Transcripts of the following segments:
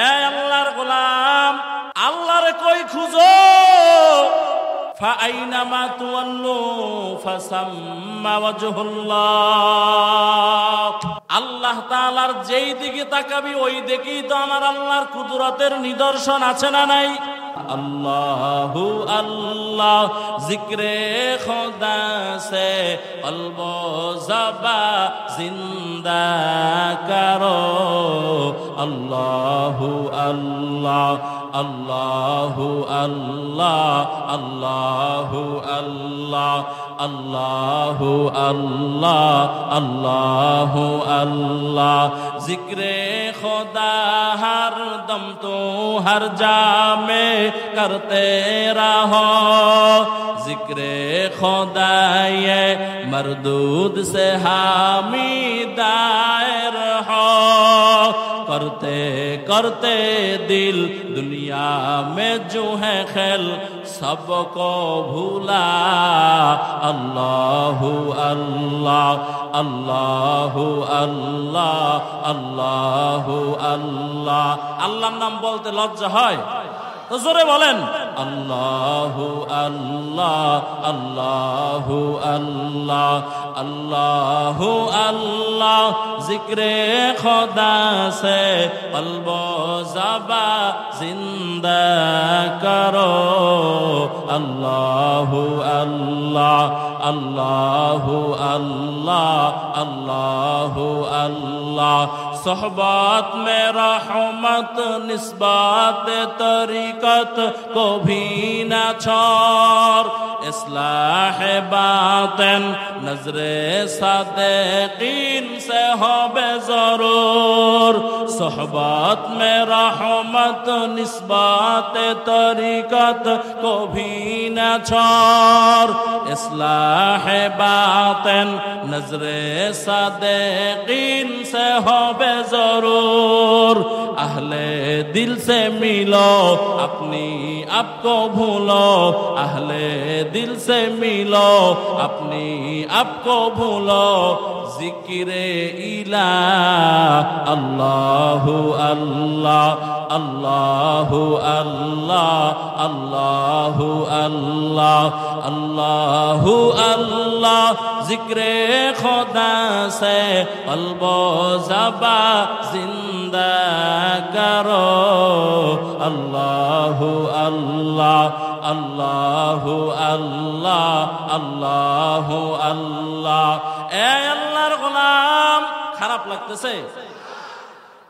এ আল্লাহর গোলাম, আল্লাহরে কই খুঁজো? ফাআইনামা তুওয়াল্লু ফাসাম্মা ওয়াজহুল্লাহ। আল্লাহ তাআলার যেই দিকে তাকাবি ওই দিকেই তো আমার আল্লাহর কুদরতের নিদর্শন আছে না নাই? আল্লাহু আল্লাহ জিক্রে খোদা সে কলব জবা জিন্দা করো। আল্লাহু আল্লাহ আল্লাহু আল্লাহ আল্লাহু আল্লাহ আল্লাহু আল্লাহ আল্লাহু আল্লাহ জিক্রে খোদা হর দম তো হর জামে करते रहो। जिक्रे खुदाए मरदूद से हामिदाए रहो। करते करते दिल दुनिया में जो है खेल सबको भूला। अल्लाहु अल्लाह अल्लाहु अल्लाह अल्लाहु अल्लाह। আল্লাহর নাম বলতে লজ্জা হয় তো জোরে বলেন আল্লাহু আল্লাহ আল্লাহু আল্লাহ আল্লাহু আল্লাহ জিক্রে খোদা সে কলব জবা জিন্দা করো। আল্লাহু আল্লাহ আল্লাহু আল্লাহ আল্লাহু আল্লাহ सोहबत में रहमत निस्बत तरीकत को भी न छोड़। इस्लाह बातिन नजरे सादिकीन से हो बेजरूर। सोहबत में रहमत निस्बत तरीकत को भी न छोड़। इस्लाह बातिन नजरे सादिकीन से हो जरूर। अहले दिल से मिलो अपनी आप को भूलो। अहले दिल से मिलो अपनी आप को भूलो। जिक्रे इलाह अल्लाहु अल्लाह अल्लाहु अल्लाह अल्लाहु अल्लाह अल्लाहु अल्लाह जिक्रे खुदा से कल्ब जबा जिंदा करो। अल्लाहु अल्लाह अल्लाहु अल्लाह अल्लाहु अल्लाह। এ আল্লাহর গোলাম, খারাপ লাগতেছে?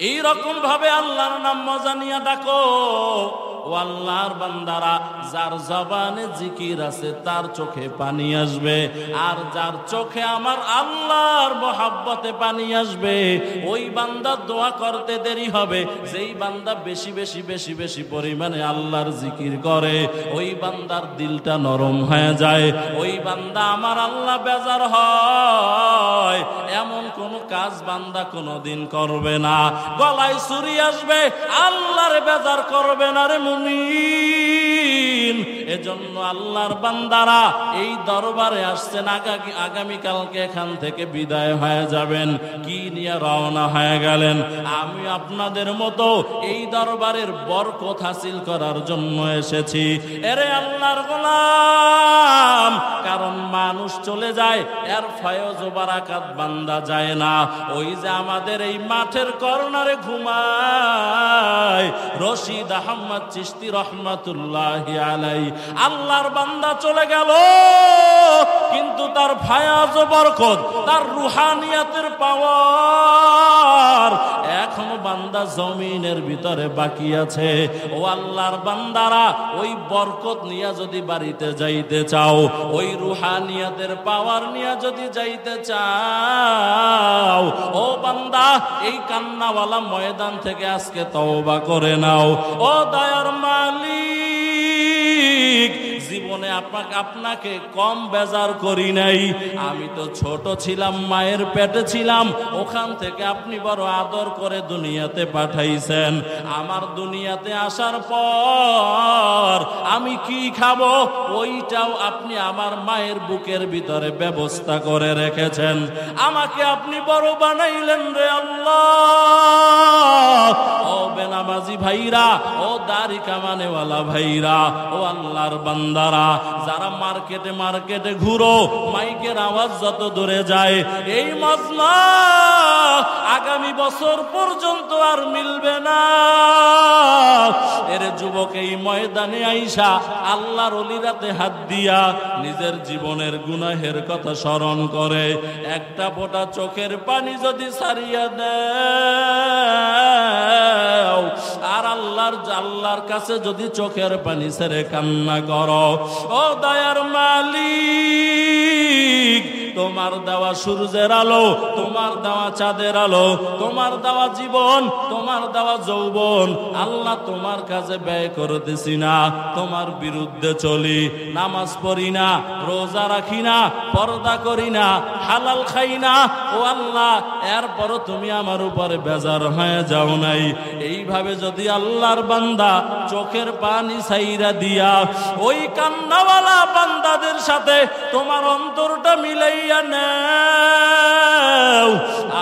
এই রকম ভাবে আল্লাহর নাম মজা নিয়ে ডাকো। ও আল্লাহর বান্দারা, যার জবানে জিকির আছে তার চোখে পানি আসবে, আর যার চোখে আমার আল্লাহর মহব্বতে পানি আসবে ওই বান্দা দোয়া করতে দেরি হবে। যেই বান্দা বেশি বেশি বেশি বেশি পরিমাণে আল্লাহর জিকির করে ওই বান্দার দিলটা নরম হয়ে যায়। ওই বান্দা আমার আল্লাহ বেজার হয় এমন কোন কাজ বান্দা কোনোদিন করবে না। গলায় ছুরি আসবে, আল্লাহর বেজার করবে না রে মুমিন। এজন্য আল্লাহর বান্দারা এই দরবারে আসছেন, আগামীকালকে এখান থেকে বিদায় হয়ে যাবেন। কি নিয়ে রওনা হয়ে গেলেন? আমি আপনাদের মতো এই দরবারের বরকত হাসিল করার জন্য এসেছি। এরে আল্লাহর গোলাম, কারণ মানুষ চলে যায় এর ফয়জ ও বারাকাত বান্দা যায় না। ওই যে আমাদের এই মাঠের কর্নারে ঘুমায় রশিদ আহমদ চিশতি রহমাতুল্লাহি আলাইহি, আল্লাহর বান্দা চলে গেল কিন্তু তার ফায়াজ ও বরকত, তার রুহানিয়াতের পাওয়ার এখনো বান্দা জমিনের ভিতরে বাকি আছে। ও আল্লাহর বান্দারা, ওই বরকত নিয়ে যদি বাড়িতে যাইতে চাও, ওই রুহানিয়াতের পাওয়ার নিয়ে যদি যাইতে চাও, ও বান্দা এই কান্নাওয়ালা ময়দান থেকে আজকে তওবা করে নাও। ও দয়ার মালিক, জীবনে আপনি আপনাকে কম বেজার করি নাই। আমি তো ছোট ছিলাম, মায়ের পেটে ছিলাম, ওখান থেকে আপনি বড় আদর করে দুনিয়াতে পাঠাইছেন। আমার দুনিয়াতে আসার পর আমি কি খাবো ওইটাও আপনি আমার মায়ের বুকের ভিতরে ব্যবস্থা করে রেখেছেন। আমাকে আপনি বড় বানাইলেন রে আল্লাহ। ও বেনামাজি ভাইরা, ও দাড়ি কামানেওয়ালা ভাইরা, ও আল্লাহর বান্দারা, যারা মার্কেটে মার্কেটে ঘুরো, মাইকের আওয়াজ যত দূরে যায়, এই মজমা আগামী বছর পর্যন্ত আর মিলবে না। এর যুবক এই ময়দানে আইসা আল্লাহর ওলিরাতে হাত দিয়া নিজের জীবনের গুনাহের কথা স্মরণ করে একটা ফোঁটা চোখের পানি যদি ছাড়িয়া দেও আর আল্লাহর কাছে যদি চোখের পানি ছেড়ে কান্না করো, ও দয়ার মালিক, তোমার দেওয়া সূর্যের আলো, তোমার দেওয়া চাঁদের আলো, তোমার দেওয়া জীবন, তোমার দেওয়া যৌবন আল্লাহ তোমার কাছে ব্যয় করতেছি না। তোমার বিরুদ্ধে চলি, নামাজ পড়ি না, রোজা রাখি না, পর্দা করি না, হালাল খাই না, ও আল্লাহ, এরপরও তুমি আমার উপরে বেজার হয়ে যাও নাই। এইভাবে যদি আল্লাহর বান্দা চোখের পানি ছাইরা দিয়া ওই কান্নাওয়ালা বান্দাদের সাথে তোমার অন্তরটা মিলাইয়া নেও,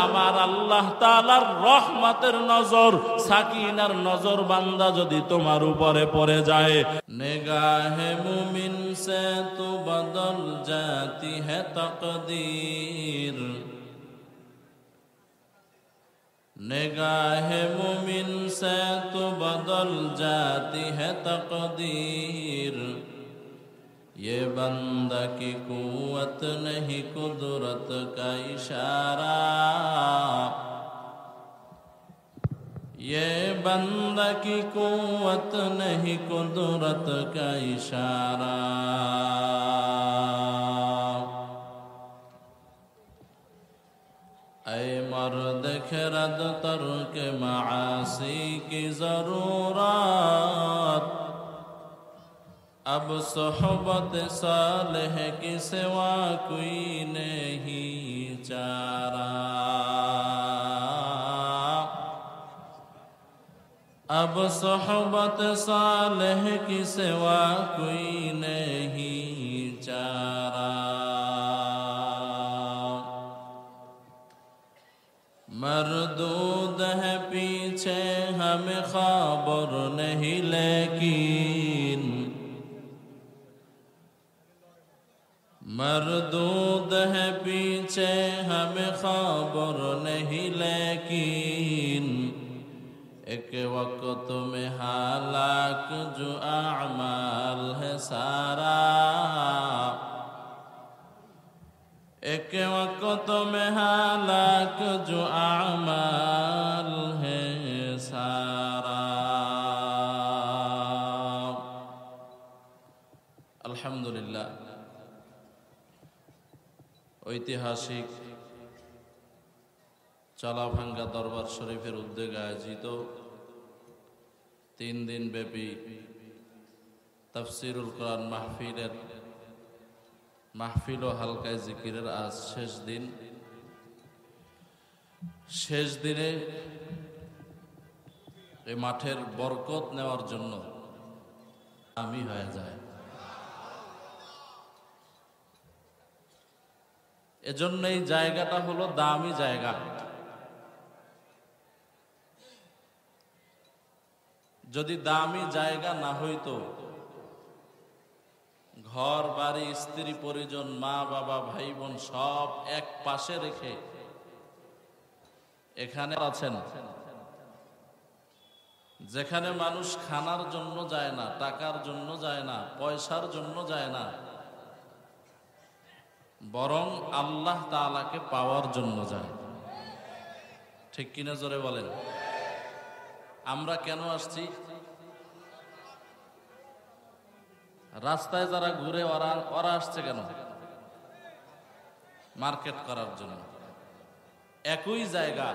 আমার আল্লাহ তাআলার রহমতের নজর, সাকিনার নজর বান্দা যদি তোমার উপরে পড়ে যায়, নিগাহে মুমিন সে তো বদল জাতি হ্যায় তকদীর, निगाहे मुमिन से तो बदल जाती है तकदीर, ये बंदा की कुव्वत नहीं कुदरत का इशारा, ये बंदा की कुव्वत नहीं कुदरत का इशारा। ऐ मर्द खिरद तर्क मासी की जरूरत, अब सोहबत सालेह की सिवा कोई नहीं चारा, अब सोहबत सालेह की सिवा कोई नहीं चारा। मरदूद है पीछे हमें खबर नहीं, लेकिन मरदूद है पीछे हमें खबर नहीं, लेकिन एक वक्त में हालाक जो आमाल है सारा, एक वक्त में हालाक जो आमाल है सारा। अल्हम्दुलिल्लाह, ঐতিহাসিক চলাভাঙ্গা দরবার শরীফের উদ্যোগে আয়োজিত 3 দিন ব্যাপী তাফসীরুল কোরআন মাহফিল ও হালকায় জিকিরের আজ শেষ দিন। শেষ দিনে এই মাঠের বরকত নেওয়ার জন্য আমি হয়ে যায়। এজন্য এই জায়গাটা হলো দামি জায়গা। যদি দামি জায়গা না হইতো, ঘর বাড়ি স্ত্রী পরিজন মা বাবা ভাই বোন সব এক পাশে রেখে এখানে আছেন, যেখানে মানুষ খানার জন্য যায় না, টাকার জন্য যায় না, পয়সার জন্য যায় না, বরং আল্লাহ তাআলাকে পাওয়ার জন্য যায়। ঠিক কিনা জোরে বলেন? আমরা কেন আসছি? রাস্তায় যারা ঘুরে ওরা আসছে কেন? মার্কেট করার জন্য। একই জায়গা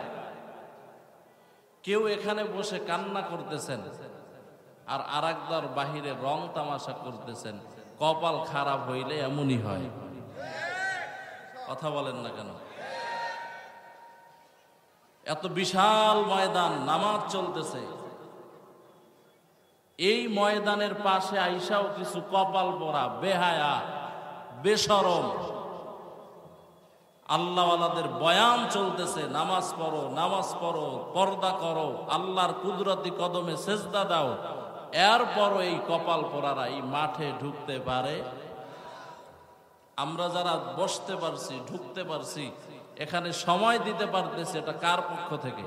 কেউ এখানে বসে কান্না করতেছেন আর আরেকদার বাহিরে রং তামাশা করতেছেন, কপাল খারাপ হইলে এমনই হয়। কথা বলেন না কেন? এত বিশাল ময়দান, নামাজ চলতেছে, এই ময়দানের পাশে আইসাও কিছু কপাল পরা, বেহায়া, বেশরম আল্লাহওয়ালাদের বয়ান চলতেছে, নামাজ পড়ো, নামাজ পড়ো, পর্দা করো, আল্লাহর কুদরতি কদমে সেজদা দাও। এরপরও এই কপাল পরারা এই মাঠে ঢুকতে পারে? আমরা যারা বসতে পারছি, ঢুকতে পারছি, এখানে সময় দিতে পারতেছি, এটা কার পক্ষ থেকে?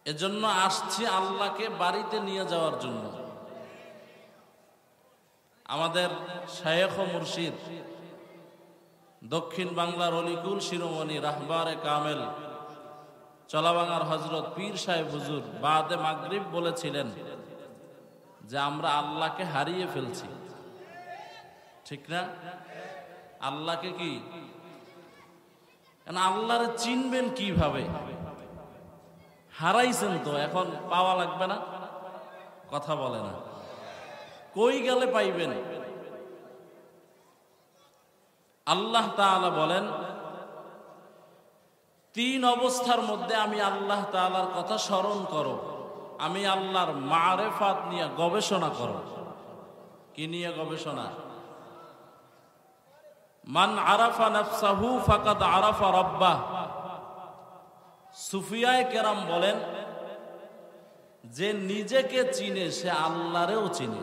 এজন্য আসছি আল্লাহকে বাড়িতে নিয়ে যাওয়ার জন্য। আমাদের শায়েখ ও মুর্শিদ, দক্ষিণ বাংলার অলিকুল শিরোমণি রাহবারে কামেল চলাবাঙার হযরত পীর সাহেব হুজুর বাদে মাগরিব বলেছিলেন যে আমরা আল্লাহকে হারিয়ে ফেলছি। ঠিক না? আল্লাহকে কি, আল্লাহরে চিনবেন কিভাবে? হারাইছেন তো, এখন পাওয়া লাগবে না? কথা বলে না। কই গেলে পাইবেন? আল্লাহ তাআলা বলেন, তিন অবস্থার মধ্যে আমি আল্লাহ তাআলার কথা স্মরণ করো, আমি আল্লাহর মারেফাত নিয়ে গবেষণা করো। কি নিয়ে গবেষণা? মান আরাফা নাফসাহু ফাকাদ আরাফা রাব্বাহ। সুফিয়ায়ে কেরাম বলেন, যে নিজেকে চিনে সে আল্লাহরেও চিনে।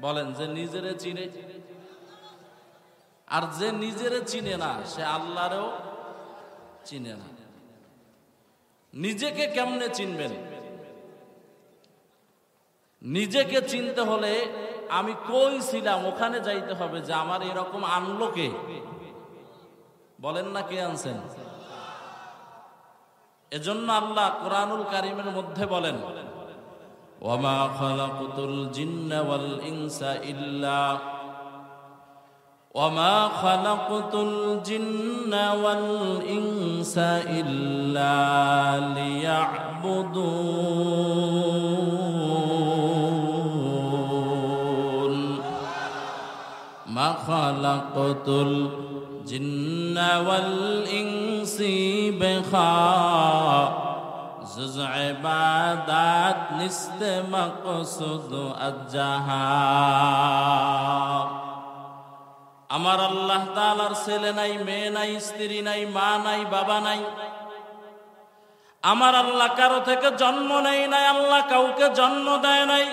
বলেন, যে নিজেরে চিনে, আর যে নিজেরে চিনে না সে আল্লাহরেও চিনে না। নিজেকে কেমনে চিনবেন? নিজেকে চিনতে হলে আমি কই ছিলাম ওখানে যাইতে হবে, যে আমার এরকম আনলো কে? বলেন না, কে আনছেন? এজন্য আল্লাহ কোরআনুল কারীমের মধ্যে বলেন, ওয়ামা খালাকুতুল জিন্না ওয়াল ইনসা ইল্লা ওয়ামা খালাকুতুল জিন্না ওয়াল ইনসা ইল্লা লিয়াবুদুন মা খালাকুতুল জিন্না ওয়াল ইনসি বিখা জুজ ইবাদাত নিস্তে মাকসুদ আজ্জাহা। আমার আল্লাহ তাআলার ছেলে নাই, মেয়ে নাই, স্ত্রী নাই, মা নাই, বাবা নাই। আমার আল্লাহ কারো থেকে জন্ম নেয় নাই, আল্লাহ কাউকে জন্ম দেয় নাই।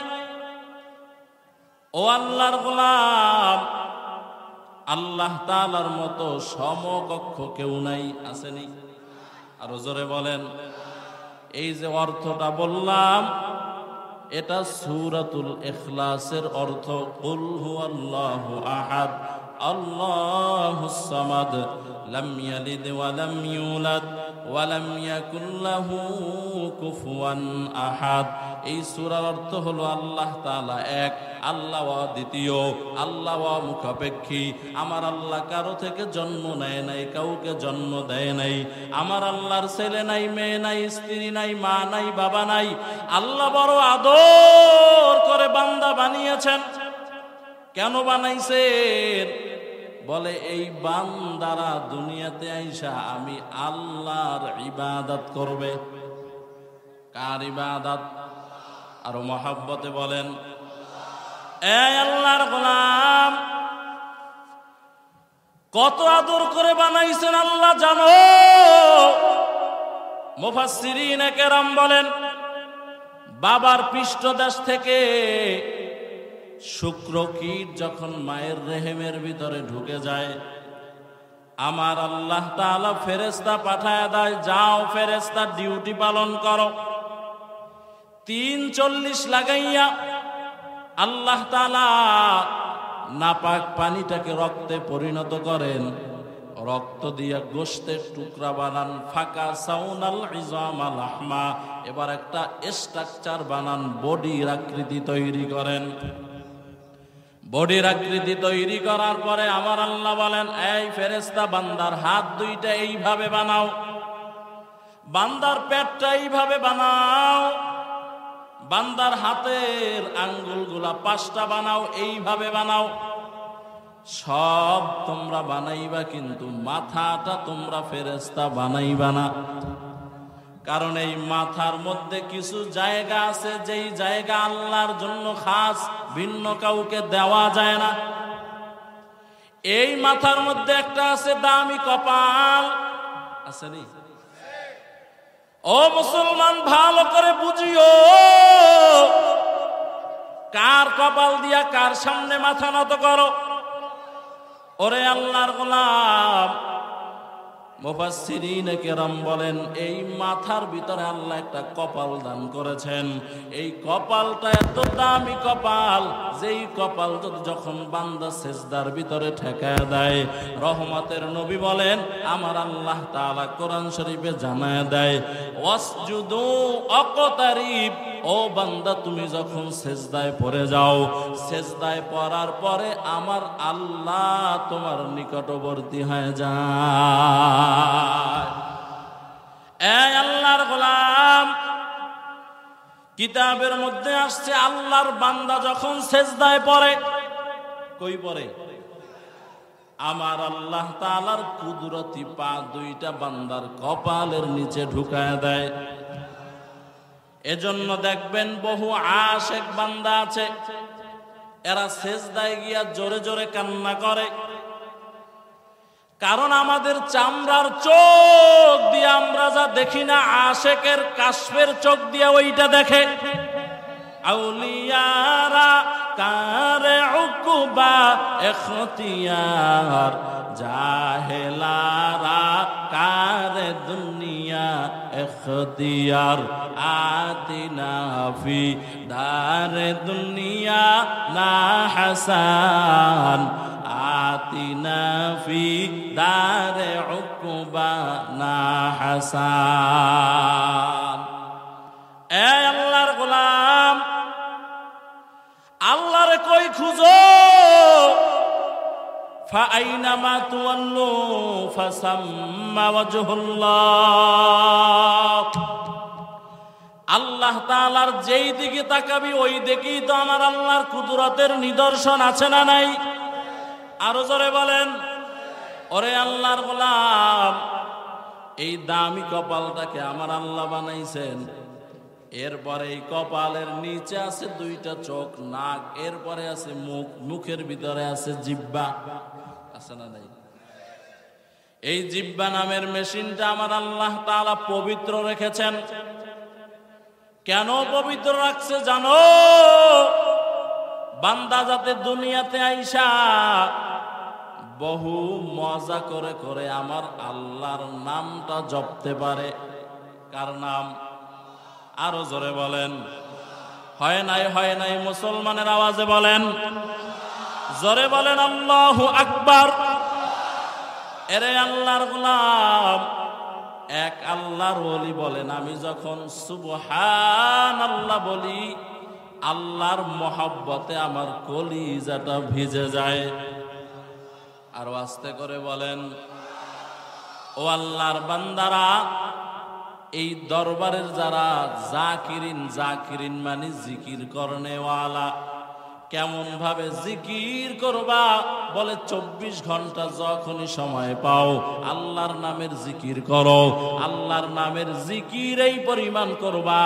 ও আল্লাহর গোলাম, আল্লাহ তাআলার মতো সমকক্ষ কেউ নাই। আসেনি? আরো জোরে বলেন। এই যে অর্থটা বললাম, এটা সূরাতুল ইখলাসের অর্থ। কুল হুয়াল্লাহু আহাদ আল্লাহুস সামাদ লাম ইয়ালিদ ওয়া লাম ইউলাদ ওয়া লাম ইয়াকুল লাহু কুফুয়ান আহাদ। এই সূরার অর্থ হলো আল্লাহ তাআলা এক, আল্লাহ দ্বিতীয়, আল্লাহ মুখাপেক্ষী। আমার আল্লাহ কারো থেকে জন্ম নেয় নাই, কাউকে জন্ম দেয় নাই। আমার আল্লাহর ছেলে নাই, মেয়ে নাই, স্ত্রী নাই, মা নাই, বাবা নাই। আল্লাহ বড় আদর করে বান্দা বানিয়েছেন। কেন বানাইছেন? বলে এই বান্দারা দুনিয়াতে আইসা আমি আল্লাহর ইবাদত করবে। কার ইবাদত? আর মহব্বতে বলেন, এ আল্লাহর গোলাম, কত আদর করে বানাইছেন আল্লাহ জানো? মুফাসসিরিনে কেরাম বলেন, বাবার পৃষ্ঠদেশ থেকে শুক্রকীট যখন মায়ের রেহেমের ভিতরে ঢুকে যায়, আমার আল্লাহ তাআলা ফেরেশতা পাঠায় দেয়, যাও ফেরেশতা ডিউটি পালন করো। ৩৪ লাগাইয়া আল্লাহ তাআলা নাপাক পানিটাকে রক্তে পরিণত করেন, রক্ত দিয়া গোশতের টুকরা বানান, ফাঁকা সাউনাল ইজামা লাহমা। এবার একটা স্ট্রাকচার বানান, বডির আকৃতি তৈরি করেন। বডির আকৃতি তৈরি করার পরে আমার আল্লাহ বলেন, এই ফেরেশতা বান্দার হাত দুইটা এইভাবে বানাও, বান্দার পেটটা এইভাবে বানাও, বান্দার হাতের আঙ্গুলগুলা 5টা বানাও, এইভাবে বানাও। সব তোমরা বানাইবা, কিন্তু মাথাটা তোমরা ফেরেশতা বানাইবা না। কারণ এই মাথার মধ্যে কিছু জায়গা আছে, যেই জায়গা আল্লাহর জন্য খাস, ভিন্ন কাউকে দেওয়া যায় না। এই মাথার মধ্যে একটা আছে দামি কপাল, আছে নি? ও মুসলমান, ভালো করে বুঝিও, কার কপাল দিয়া কার সামনে মাথা নত করো? ওরে আল্লাহর গোলাম, মুফাসসিরিন কেরাম বলেন এই মাথার ভিতরে আল্লাহ একটা কপাল দান করেছেন। এই কপালটা এত দামি কপাল, যেই কপাল যখন বান্দা সিজদার ভিতরে ঠেকায় দেয়, রহমতের নবী বলেন আমার আল্লাহ তাআলা কোরআন শরীফে জানায় দেয়, ওয়াসজুদু ওয়াকতারিব, ও বান্দা তুমি যখন সিজদায় পড়ে যাও, সিজদায় পড়ার পরে আমার আল্লাহ তোমার নিকটবর্তী হয়ে যায়। এই আল্লাহর গোলাম, কিতাবের মধ্যে আসছে আল্লাহর বান্দা যখন সিজদায় পড়ে, কই পড়ে? আমার আল্লাহ তাআলার কুদরতি পা 2টা বান্দার কপালের নিচে ঢুকায় দেয়। এজন্য দেখবেন বহু আশিক বান্দা আছে, এরা সিজদায় গিয়া জোরে জোরে কান্না করে। কারণ আমাদের চামড়ার চোখ দিয়ে আমরা যা দেখি না, আশিকের কাশফের চোখ দিয়ে ওইটা দেখে। আউলিয়ারা কারে উকুবা এখতিয়ার, জাহেলারা কারে দুনিয়া এখতিয়ার, আতিনা ফি দারে দুনিয়া না হাসান, আতিনা ফি দারে উকুবা না হাসান। এ আল্লাহর গোলাম, আল্লাহরে কই খুঁজো? ফাআইনামা তুওয়াল্লু ফাসাম্মা ওয়াজহুল্লাহ। আল্লাহ তাআলার যেই দিকে তাকাবি ওই দিকেই তো আমার আল্লাহর কুদরতের নিদর্শন আছে না নাই? আরো জোরে বলেন। ওরে আল্লাহর গোলাম, এই দামি কপালটাকে আমার আল্লাহ বানাইছেন। এরপরে এই কপালের নিচে আছে 2টা চোখ, নাক, এরপরে আছে মুখ, মুখের ভিতরে আছে জিহ্বা, আছে না নাই? এই জিহ্বা নামের মেশিনটা আমার আল্লাহ তাআলা পবিত্র রেখেছেন। কেন পবিত্র রাখছে জানো? বান্দা যাতে দুনিয়াতে আইসা বহু মজা করে করে আমার আল্লাহর নামটা জপতে পারে। কার নাম? আরো জোরে বলেন। হয় নাই, হয় নাই, মুসলমানের আওয়াজে বলেন, জোরে বলেন আল্লাহু আকবার। এরে আল্লাহর গোলাম, এক আল্লাহর ওলি বলেন আমি যখন সুবহানাল্লাহ বলি, আল্লাহর মহব্বতে আমার কলিজাটা ভিজে যায়। আর আস্তে করে বলেন, ও আল্লাহর বান্দারা, এই দরবারের যারা জাকিরিন, জাকিরিন মানে জিকির করনেওয়ালা, কেমন ভাবে জিকির করবা? বলে 24 ঘন্টা যখনই সময় পাও আল্লাহর নামের জিকির করো। আল্লাহর নামের জিকির এই পরিমাণ করবা,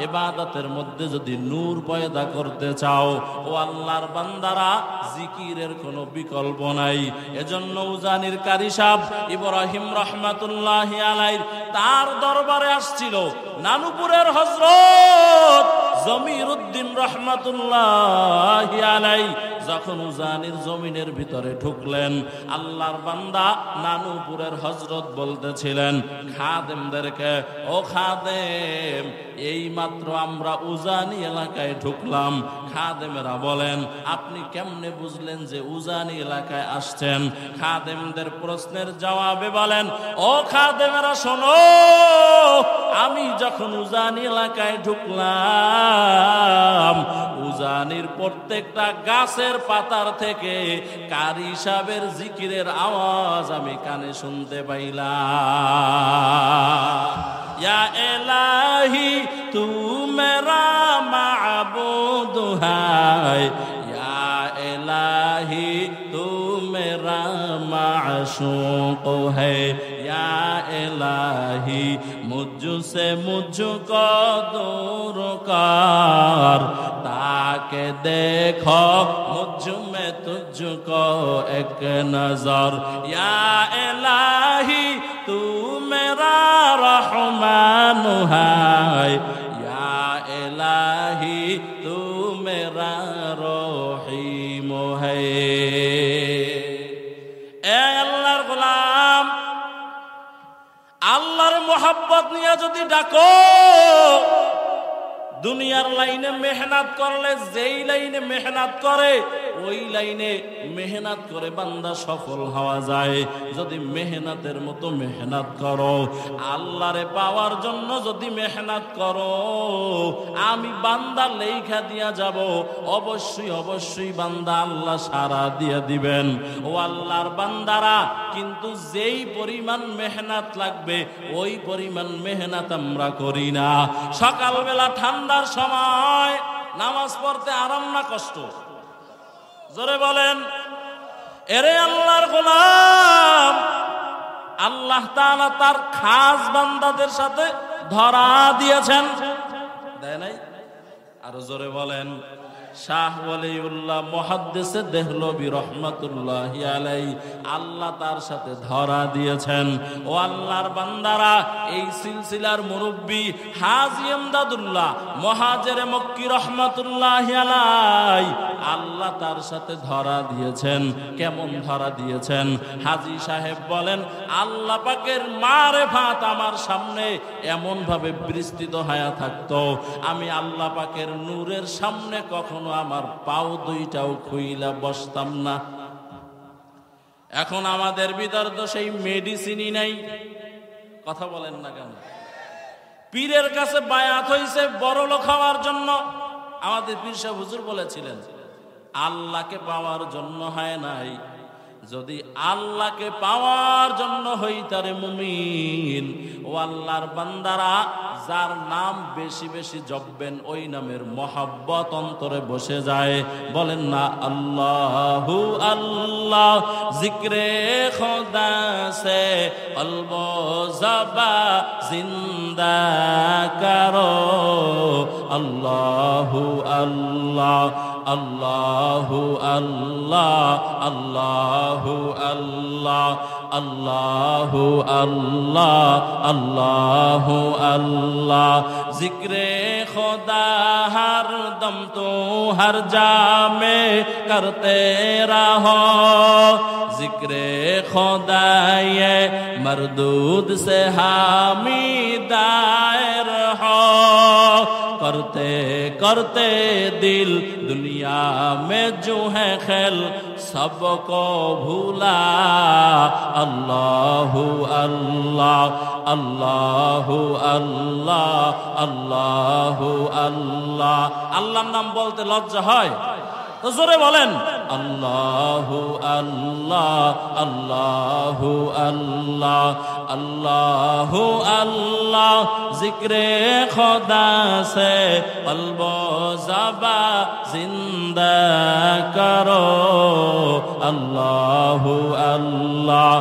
ইবাদতের মধ্যে যদি নূর পয়দা করতে চাও, ও আল্লাহর বান্দারা, জিকিরের কোনো বিকল্প নাই। এজন্য উজানির কারি সাহেব ইব্রাহিম রহমাতুল্লাহি আলাইহি তার দরবারে আসছিল নানুপুরের হযরত জমির উদ্দিন রহমাতুল্লাহি আলাইহি। যখন উজানির জমিনের ভিতরে ঢুকলেন, আল্লাহর বান্দা নানুপুরের হযরত বলতেছিলেন খাদেমদেরকে, ও খাদেম, এই মাত্র আমরা উজানি এলাকায় ঢুকলাম। খাদেমেরা বলেন, আপনি কেমনে বুঝলেন যে উজানি এলাকায় আসছেন? খাদেমদের প্রশ্নের জবাবে বলেন, ও খাদেমেরা শোনো, আমি যখন উজানি এলাকায় ঢুকলাম, উজানির প্রত্যেকটা গাছের পাতার থেকে কারি সাহেবের জিকিরের আওয়াজ আমি কানে শুনতে পাইলাম। ইয়া ইলাহি তু মেরা दुहाई या इलाही तू मेरा माशूक है या इलाही मुझसे मुझको दूर कर ताकि देखो मुझ में तुझको एक नजर या इलाही तू मेरा रहमान है या इलाही तू मेरा रहीम है। ए अल्लाहर गोलाम আল্লাহর মোহাব্বত নিয়ে যদি ডাকো দুনিয়ার লাইনে মেহনত করলে যেই লাইনে মেহনত করে ওই লাইনে মেহনত করে বান্দা সফল হওয়া যায়। যদি মেহনতের মতো মেহনত করো আল্লাহরে পাওয়ার জন্য যদি মেহনত করো আমি বান্দা লেখা দিয়া যাব অবশ্যই অবশ্যই বান্দা আল্লাহ সাড়া দিয়ে দিবেন। ও আল্লাহর বান্দারা কিন্তু যেই পরিমাণ মেহনত লাগবে ওই পরিমাণ মেহনত আমরা করি না। সকালবেলা ঠান্ডার সময় নামাজ পড়তে আরাম না কষ্ট? জোরে বলেন। এরে আল্লাহর গোলাম আল্লাহ তাআলা তার খাস বান্দাদের সাথে ধরা দিয়েছেন, দেয় নাই? আরো জোরে বলেন। শাহ ওয়ালিউল্লাহ মুহাদ্দিসে দেহলভী রাহমাতুল্লাহি আলাইহি আল্লাহ তার সাথে ধরা দিয়েছেন। ও আল্লাহর বান্দারা এই সিলসিলার মুরব্বী হাজী ইমদাদুল্লাহ মুহাজিরে মক্কি রাহমাতুল্লাহি আলাইহি আল্লাহ তার সাথে ধরা দিয়েছেন। কেমন ধরা দিয়েছেন? হাজী সাহেব বলেন আল্লাহ পাকের মারেফাত আমার সামনে এমন ভাবে বিস্তৃত হয়ে থাকতো আমি আল্লাহ পাকের নূরের সামনে কখনো আমার পাও দুইটাও খুইলা বসতাম না। এখন আমাদের ভিতর তো সেই মেডিসিনই নাই, কথা বলেন না কেন? পীরের কাছে বায়াত হইছে বড় লোক হওয়ার জন্য। আমাদের পীর সাহেব হুজুর বলেছিলেন আল্লাহকে পাওয়ার জন্য হয় নাই, যদি আল্লাহকে পাওয়ার জন্য হইতারে মুমিন ও আল্লাহর বান্দারা যার নাম বেশি বেশি জপবেন ওই নামের মহব্বত অন্তরে বসে যায়। বলেন না আল্লাহু আল্লাহ জিক্রে খোদা সে কলব জবা জিন্দা করো আল্লাহু আল্লাহ আল্লাহু আল্লাহ আল্লাহু আল্লাহ আল্লাহু আল্লাহ আল্লাহু আল্লাহ জিক্রে খোদা হর দম তো হর জামে করতে রহো জিক্রে খোদা ये मरदूद से हामिदायर हो करते करते दिल दुनिया में जो है खेल सबको भूला अल्लाहु अल्लाह अल्लाहु अल्लाह अल्लाहु अल्लाह। আল্লাহর নাম বলতে লজ্জা হয় তো জোরে বলেন আল্লাহু আল্লাহ আল্লাহু আল্লাহ अल्लाहु अल्लाह जिक्रे खुदा से कल्ब ज़बा जिंदा करो अल्लाहु अल्लाह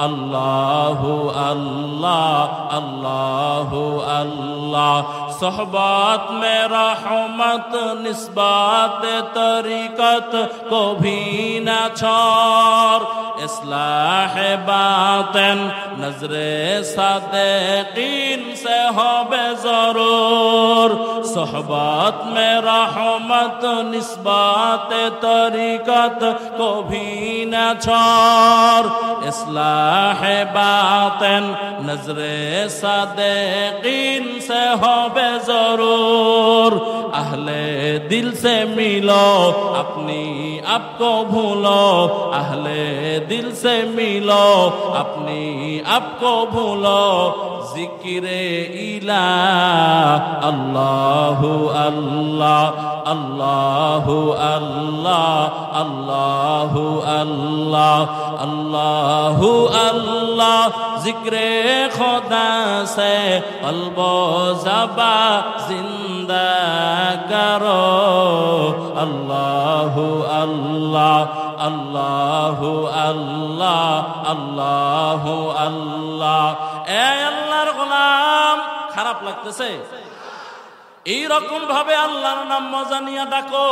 अल्लाहु अल्लाह अल्लाहु अल्लाह सोहबत में रहमत निस्बत तरीकत को भी न छोड़ इस्लाह बातिन नजरे सादिकीन से हो बेजरूर सोहबत में रहमत निस्बत तरीकत को भी न छोड़ इस्लाह बातिन नजरे सादिकीन से हो बेजरूर अहले दिल से मिलो अपनी आप को भूलो अहले दिल से मिलो अपनी आप को भूलो जिक्रे इलाह अल्लाहु अल्लाह अल्लाहु अल्लाह अल्लाहु अल्लाह अल्लाहु अल्लाह जिक्रे खुदा से कल्ब ज़बा जिंदा करो আল্লাহু আল্লাহ আল্লাহু আল্লাহ আল্লাহু আল্লাহ। এ আল্লাহর গোলাম, খারাপ লাগতেছে? এইরকম ভাবে আল্লাহর নাম মজা নিয়ে ডাকো।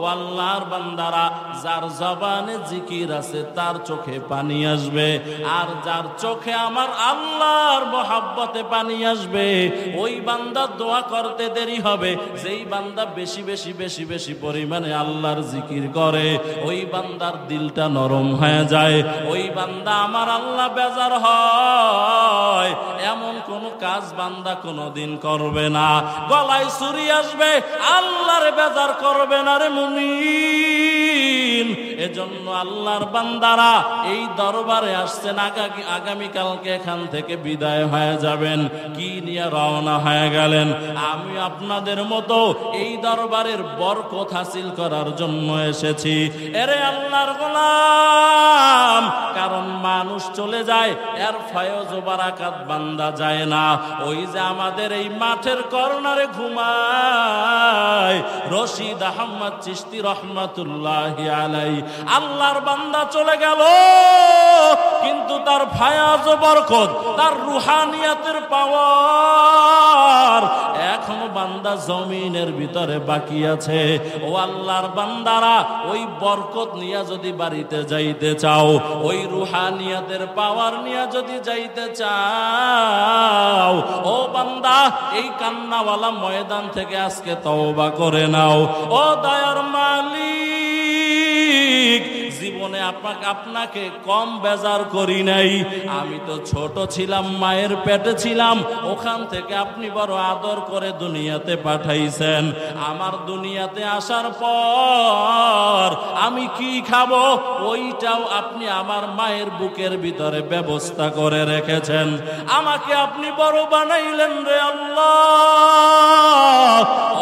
ও আল্লাহর বান্দারা, যার জবানে জিকির আছে তার চোখে পানি আসবে, আর যার চোখে আমার আল্লাহর মহব্বতে পানি আসবে, ওই বান্দা দোয়া করতে দেরি হবে। যেই বান্দা বেশি বেশি বেশি বেশি পরিমাণে আল্লাহর জিকির করে, ওই বান্দার দিলটা নরম হয়ে যায়। ওই বান্দা আমার আল্লাহ বেজার হয় এমন কোন কাজ বান্দা কোনোদিন করবে না। গলায় ছুরি আসবে, আল্লাহর বেজার করবে না রে মুমিন। এজন্য আল্লাহর বান্দারা এই দরবারে আসছেন, আগামীকালকে এখান থেকে বিদায় হয়ে যাবেন। কি নিয়ে রওনা হয়ে গেলেন? আমি আপনাদের মতো এই দরবারের বরকত হাসিল করার জন্য এসেছি। এরে আল্লাহর গোলাম, কারণ মানুষ চলে যায়, এর ফয়জ ও বারাকাত বান্দা যায় না। ওই যে আমাদের এই মাঠের কর্নারে ঘুমায় রশিদ আহমদ চিশতি রহমাতুল্লাহি আলাইহি, আল্লাহর বান্দা চলে গেল, কিন্তু তার ফায়াজ ও বরকত, তার রুহানিয়াতের পাওয়ার এখনো বান্দা জমিনের ভিতরে বাকি আছে। ও আল্লাহর বান্দারা, ওই বরকত নিয়ে যদি বাড়িতে যাইতে চাও, ওই রুহানিয়াতের পাওয়ার নিয়ে যদি যাইতে চাও, ও বান্দা এই কান্নাওয়ালা ময়দান থেকে আজকে তওবা করে নাও। ও দয়ার মালিক, জীবনে আপনাকে কম বেজার করি নাই। আমি তো ছোট ছিলাম, মায়ের পেটে ছিলাম, ওখান থেকে আপনি বড় আদর করে দুনিয়াতে পাঠাইছেন। আমার দুনিয়াতে আসার পর আমি কি খাবো ওইটাও আপনি আমার মায়ের বুকের ভিতরে ব্যবস্থা করে রেখেছেন। আমাকে আপনি বড় বানাইলেন রে আল্লাহ।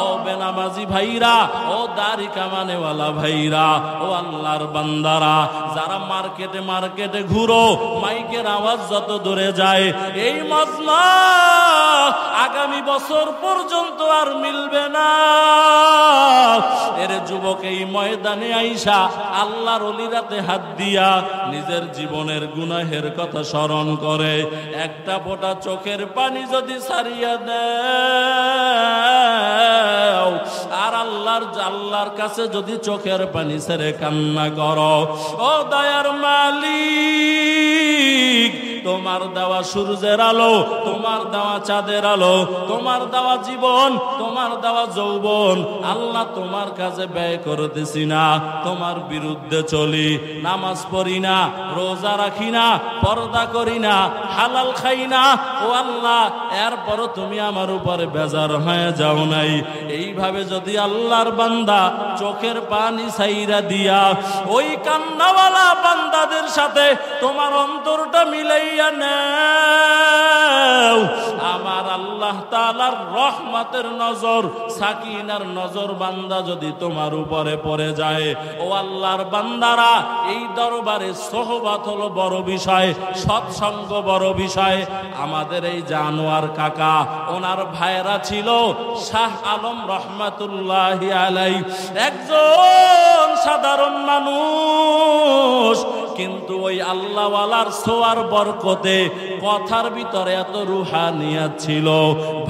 ও বেনামাজি ভাইরা, ও দাড়ি কামানেওয়ালা ভাইরা, ও আল্লাহর বান্দারা, যারা মার্কেটে ঘুরো, মাইকের আওয়াজ যত দূরে যায়, এই মজমা আগামী বছর পর্যন্ত আর মিলবে না। এর যুবক এই ময়দানে আইসা আল্লাহর ওলিরাতে হাত দিয়া নিজের জীবনের গুনাহের কথা স্মরণ করে, একটা ফোঁটা চোখের পানি যদি ছাড়িয়া দেও, আর আল্লাহর কাছে যদি চোখের পানি ছেড়ে কান্না করো, ও দয়ার মালিক, তোমার দেওয়া সূর্যের আলো, তোমার দেওয়া চাঁদের আলো, তোমার দেওয়া জীবন, তোমার দেওয়া যৌবন, আল্লাহ তোমার কাছে ব্যয় করতেছি না। তোমার বিরুদ্ধে চলি, নামাজ পড়ি না, রোজা রাখি না, পর্দা করি না, হালাল খাই না, ও আল্লাহ, এরপরও তুমি আমার উপরে বেজার হয়ে যাও নাই। এইভাবে যদি আল্লাহর বান্দা চোখের পানি ছাইরা দিয়া ওই কান্নাওয়ালা বান্দাদের সাথে তোমার অন্তরটা মিলাইয়া নেও, আমার আল্লাহ তাআলার রহমতের নজর, সাকিনার নজর বান্দা যদি তোমার উপরে পড়ে যায়, ও আল্লাহর বান্দারা, এই দরবারে সোহবত হলো বড় বিষয়, সৎসঙ্গ বড় বিষয়। আমাদের এই জানোয়ার কাকা, ওনার ভাইরা ছিল শাহ আলম রহমাতুল্লাহি আলাইহি, একজন সাধারণ মানুষ, কিন্তু ওই আল্লাহওয়ালার ছোঁয়ার বরকতে কথার ভিতরে এত রুহানিয়াত ছিল।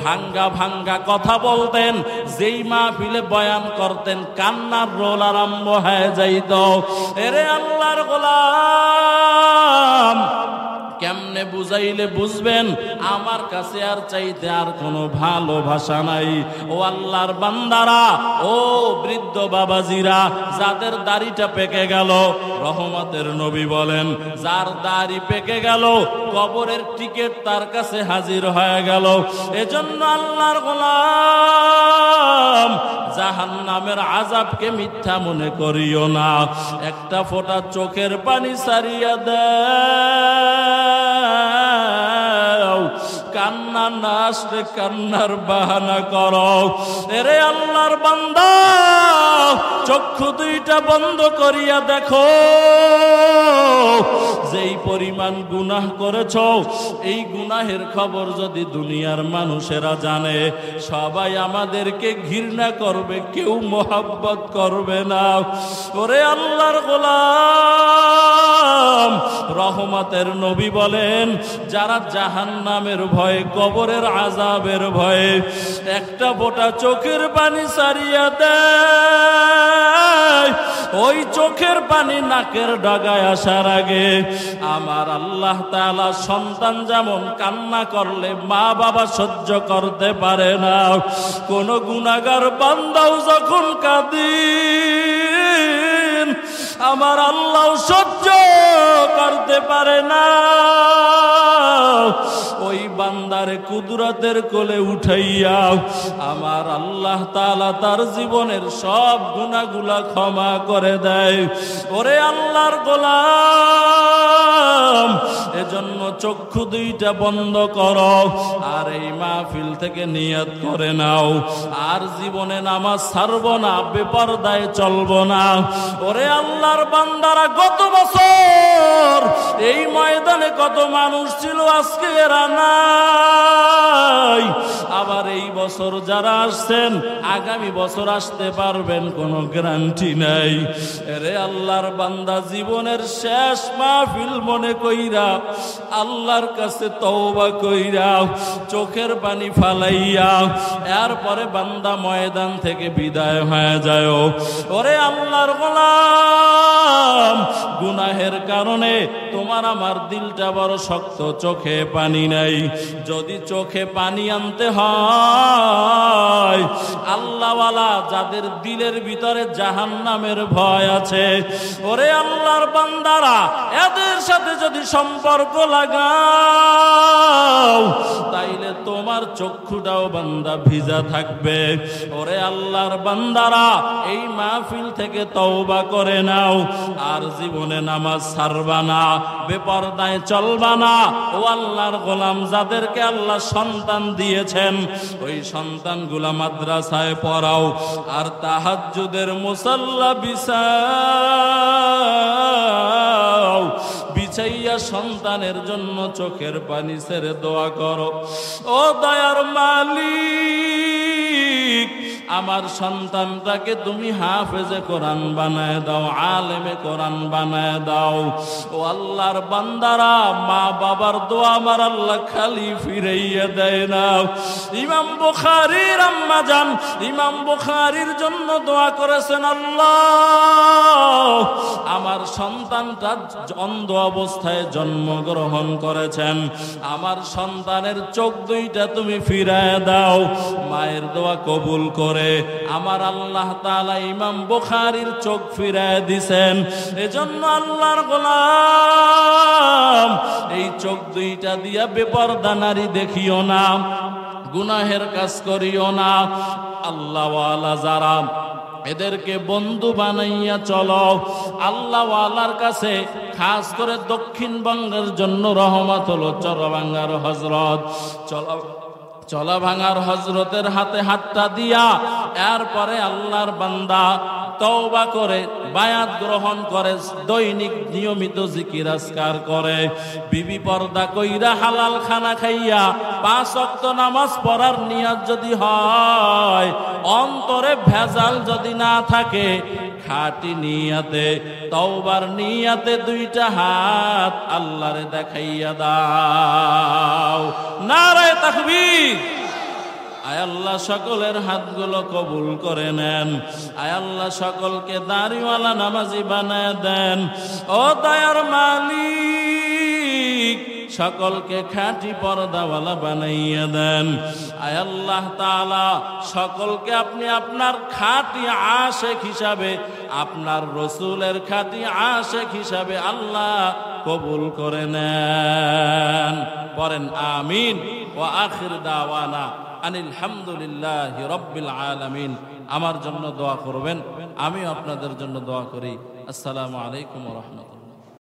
ভাঙ্গা ভাঙ্গা কথা বলতেন, যেই মাহফিলে বয়ান করতেন কান্নার রোল আরম্ভ হয়ে যাইত। এরে আল্লাহর গোলাম, কেমনে বুঝাইলে বুঝবেন আমার কাছে আর চাইতে আর কোনো ভালোবাসা নাই। ও আল্লাহর বান্দারা, ও বৃদ্ধ বাবাজিরা, যাদের দাড়িটা পেকে গেল, রহমতের নবী বলেন, যার দাড়ি পেকে গেল কবরের টিকিট তার কাছে হাজির হয়ে গেল। এজন্য আল্লাহর গোলাম, জাহান্নামের আযাবকে মিথ্যা মনে করিও না। একটা ফোঁটা চোখের পানি ছাড়িয়া দাও, কান্না না আসলে কান্নার বাহানা করো। এরে আল্লাহর বান্দা, চক্ষু দুইটা বন্ধ করিয়া দেখো, যেই পরিমাণ গুনাহ করেছ, এই গুনাহের খবর যদি দুনিয়ার মানুষেরা জানে, সবাই আমাদেরকে ঘৃণা করবে, কেউ মোহাব্বত করবে না। ওরে আল্লাহর গোলাম, রহমতের নবী বলেন, যারা জাহান্নামের ভয়ে, কবরের আযাবের ভয়ে একটা ফোঁটা চোখের পানি ছাড়িয়া দেয়, ওই চোখের পানি নাকের ডগায় আসার আগে আমার আল্লাহ তাআলা সন্তান যেমন কান্না করলে মা বাবা সহ্য করতে পারে না, কোন গুনাহগার বান্দাও যখন কাঁদেন আমার আল্লাহ সহ্য করতে পারে না। ওই বান্দারে কুদরতের কোলে উঠাইয়া আমার আল্লাহ তাআলা তার জীবনের সব গুনাহগুলা ক্ষমা করে দেয়। ওরে আল্লাহর গোলাম, এজন্য চক্ষু দুইটা বন্ধ করো, আর এই মাহফিল থেকে নিয়ত করে নাও, আর জীবনে নামাজ ছাড়বো না, বেপরদায় চলবো না। ওরে আল্লাহর বান্দারা, গত বছর এই ময়দানে কত মানুষ ছিল, আজকে এরা নাই। আবার এই বছর যারা আসছেন, আগামী বছর আসতে পারবেন কোনো গ্যারান্টি নাই। এরে আল্লাহর বান্দা, জীবনের শেষ মাহফিল মনে কইরা আল্লাহর কাছে তওবা কইরা চোখের পানি ফালাইয়া এরপরে বান্দা ময়দান থেকে বিদায় হয়ে যায়। ওরে আল্লাহর গোলাম, গুনাহের কারণে তোমার আমার দিলটা বড় শক্ত, চোখে পানি নাই। যদি চোখে পানি আনতে হয়, আল্লাহওয়ালা যাদের দিলের ভিতরে জাহান্নামের ভয় আছে, ওরে আল্লাহর বান্দারা, এদের সাথে যদি সম্পর্ক লাগাও, তাইলে তোমার চক্ষুটাও বান্দা ভিজা থাকবে। ওরে আল্লাহর বান্দারা, এই মাহফিল থেকে তওবা করে নাও, আর জীবনে নামাজ ছাড়বা না, বেপরদায় চলবা না। ও আল্লাহর গোলাম, যাদেরকে আল্লাহ সন্তান দিয়েছেন, ওই সন্তানগুলা মাদ্রাসায় পড়াও, আর তাহাজ্জুদের মুসাল্লা বিছাইয়া সন্তানের জন্য চোখের পানি ছেড়ে দোয়া করো। ও দয়ার মালিক, আমার সন্তানটাকে তুমি হাফেজে কোরআন বানায় দাও, আলেমে কোরআন বানায় দাও। ও আল্লাহর বান্দারা, মা বাবার দোয়া আমার আল্লাহ খালি ফিরাইয়া দেয় না। ইমাম বুখারীর আম্মা জান ইমাম বুখারীর জন্য দোয়া করেছেন, আল্লাহ আমার সন্তানটা অন্ধ অবস্থায় জন্মগ্রহণ করেছেন, আমার সন্তানের চোখ দুইটা তুমি ফিরায় দাও। মায়ের দোয়া কবুল করে আমার আল্লাহ তাআলা ইমাম বুখারীর চোখ ফিরায় দিছেন। এজন্য আল্লাহর গোলাম, এই চোখ দুইটা দিয়া বেপরদা নারী দেখিও না, গুনাহের কাজ করিও না। আল্লাহওয়ালা যারা, এদেরকে বন্ধু বানাইয়া চলো। আল্লাহওয়ালার কাছে খাস করে দক্ষিণবঙ্গের জন্য রহমত হলো চরভাঙ্গার হযরত। চলা ভাঙার হযরতের হাতে হাতটা দিয়া এরপরে আল্লাহর বান্দা তওবা করে বায়াত গ্রহণ করে, দৈনিক নিয়মিত জিকির আজকার করে, বিবি পর্দা কইরা হালাল খানা খাইয়া 5 ওয়াক্ত নামাজ পড়ার নিয়ত যদি হয়, অন্তরে ভেজাল যদি না থাকে, খাঁটি নিয়াতে, তওবার নিয়াতে দুইটা হাত আল্লাহরে দেখাইয়া দাও। নারায়ে তাকবীর। আয় আল্লাহ সকলের হাতগুলো কবুল করে নেন। আয় আল্লাহ সকলকে দাড়িওয়ালা নামাজি বানায় দেন। ও দয়ার মালিক, সকলকে খাঁটি পর্দাওয়ালা বানাইয়া দেন। আয় আল্লাহ তাআলা সকলকে আপনি আপনার খাঁটি আশিক হিসাবে, আপনার রসুলের খাঁটি আশিক হিসাবে আল্লাহ কবুল করে নেন। পড়েন আমিন। ওয়া আখির দাওয়ানা আনিল হামদুলিল্লাহি রাব্বিল আলামিন। আমার জন্য দোয়া করবেন, আমিও আপনাদের জন্য দোয়া করি। আসসালামু আলাইকুম ওয়া রাহমাতুল্লাহ।